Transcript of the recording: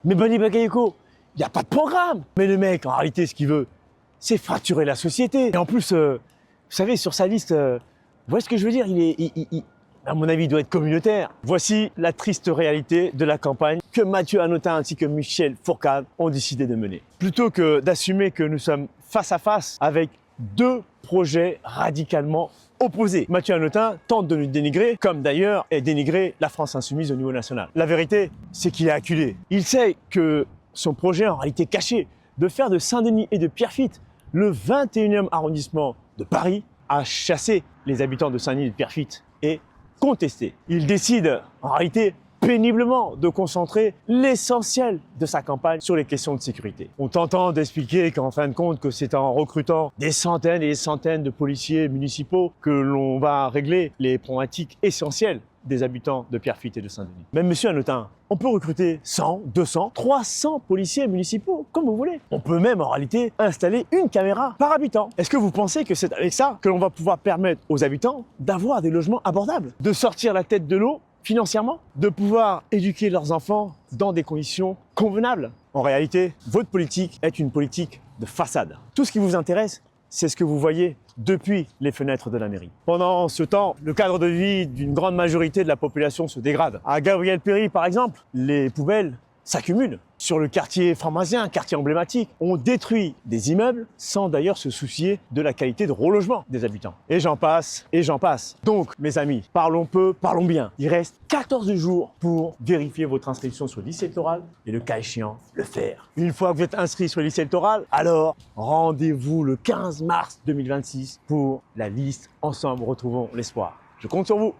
Mais Bani Bakayoko, il n'y a pas de programme. Mais le mec, en réalité, ce qu'il veut, c'est fracturer la société. Et en plus, vous savez, sur sa liste, vous voyez ce que je veux dire, à mon avis, il doit être communautaire. Voici la triste réalité de la campagne que Mathieu Hanotin ainsi que Michel Fourcade ont décidé de mener. Plutôt que d'assumer que nous sommes face à face avec deux projets radicalement opposés, Mathieu Hanotin tente de nous dénigrer, comme d'ailleurs est dénigré la France insoumise au niveau national. La vérité, c'est qu'il est acculé. Il sait que son projet en réalité caché de faire de Saint-Denis et de Pierrefitte le 21e arrondissement de Paris a chassé les habitants de Saint-Denis et de Pierrefitte et contesté. Il décide en réalité péniblement de concentrer l'essentiel de sa campagne sur les questions de sécurité. On tentant d'expliquer qu'en fin de compte, que c'est en recrutant des centaines et des centaines de policiers municipaux que l'on va régler les problématiques essentielles des habitants de Pierrefitte et de Saint-Denis. Même monsieur Hanotin, on peut recruter 100, 200, 300 policiers municipaux, comme vous voulez. On peut même en réalité installer une caméra par habitant. Est-ce que vous pensez que c'est avec ça que l'on va pouvoir permettre aux habitants d'avoir des logements abordables, de sortir la tête de l'eau financièrement, de pouvoir éduquer leurs enfants dans des conditions convenables? En réalité, votre politique est une politique de façade. Tout ce qui vous intéresse, c'est ce que vous voyez depuis les fenêtres de la mairie. Pendant ce temps, le cadre de vie d'une grande majorité de la population se dégrade. À Gabriel-Péry, par exemple, les poubelles s'accumulent. Sur le quartier pharmacien, quartier emblématique, on détruit des immeubles sans d'ailleurs se soucier de la qualité de relogement des habitants. Et j'en passe, et j'en passe. Donc, mes amis, parlons peu, parlons bien. Il reste 14 jours pour vérifier votre inscription sur la liste électorale et le cas échéant, le faire. Une fois que vous êtes inscrit sur la liste électorale, alors rendez-vous le 15 mars 2026 pour la liste Ensemble, retrouvons l'espoir. Je compte sur vous.